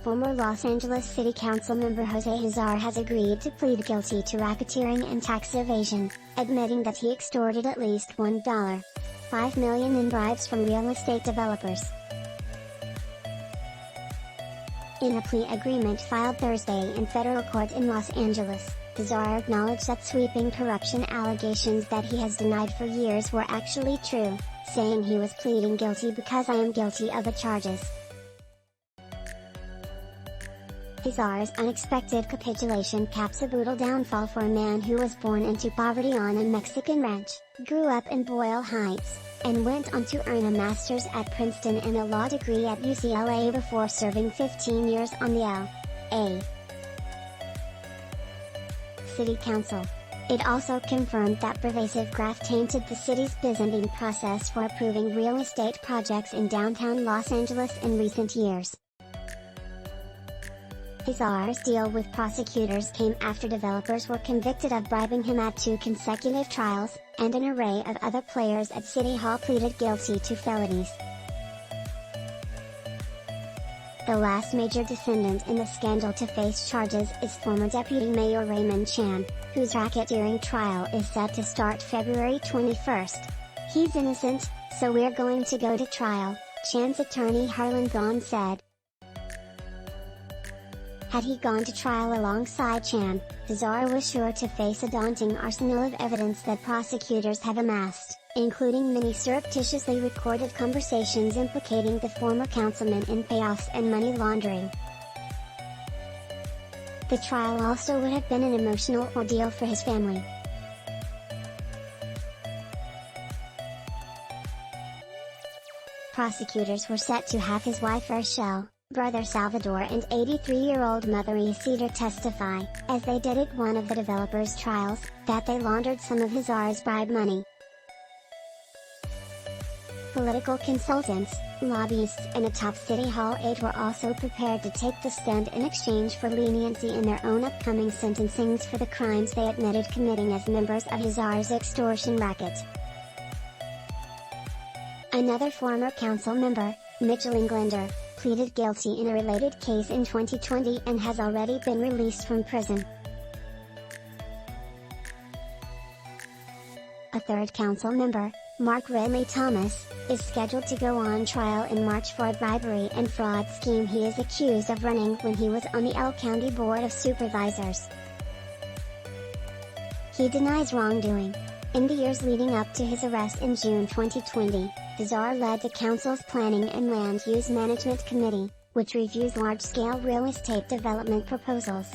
Former Los Angeles City Council member Jose Huizar has agreed to plead guilty to racketeering and tax evasion, admitting that he extorted at least $1.5 million in bribes from real estate developers. In a plea agreement filed Thursday in federal court in Los Angeles, Huizar acknowledged that sweeping corruption allegations that he has denied for years were actually true, saying he was pleading guilty because I am guilty of the charges. Huizar's unexpected capitulation caps a brutal downfall for a man who was born into poverty on a Mexican ranch, grew up in Boyle Heights, and went on to earn a master's at Princeton and a law degree at UCLA before serving 15 years on the L.A. City Council. It also confirmed that pervasive graft tainted the city's byzantine process for approving real estate projects in downtown Los Angeles in recent years. Huizar's deal with prosecutors came after developers were convicted of bribing him at 2 consecutive trials, and an array of other players at City Hall pleaded guilty to felonies. The last major defendant in the scandal to face charges is former Deputy Mayor Raymond Chan, whose racketeering trial is set to start February 21st. He's innocent, so we're going to go to trial, Chan's attorney Harland Braun said. Had he gone to trial alongside Chan, Huizar was sure to face a daunting arsenal of evidence that prosecutors have amassed, including many surreptitiously recorded conversations implicating the former councilman in payoffs and money laundering. The trial also would have been an emotional ordeal for his family. Prosecutors were set to have his wife Rochelle, brother Salvador and 83-year-old mother Isidro testify, as they did at one of the developers' trials, that they laundered some of Huizar's bribe money. Political consultants, lobbyists and a top City Hall aide were also prepared to take the stand in exchange for leniency in their own upcoming sentencings for the crimes they admitted committing as members of Huizar's extortion racket. Another former council member, Mitchell Englander, pleaded guilty in a related case in 2020 and has already been released from prison. A third council member, Mark Ridley-Thomas, is scheduled to go on trial in March for a bribery and fraud scheme he is accused of running when he was on the L County Board of Supervisors. He denies wrongdoing. In the years leading up to his arrest in June 2020, Huizar led the council's Planning and Land Use Management Committee, which reviews large-scale real estate development proposals.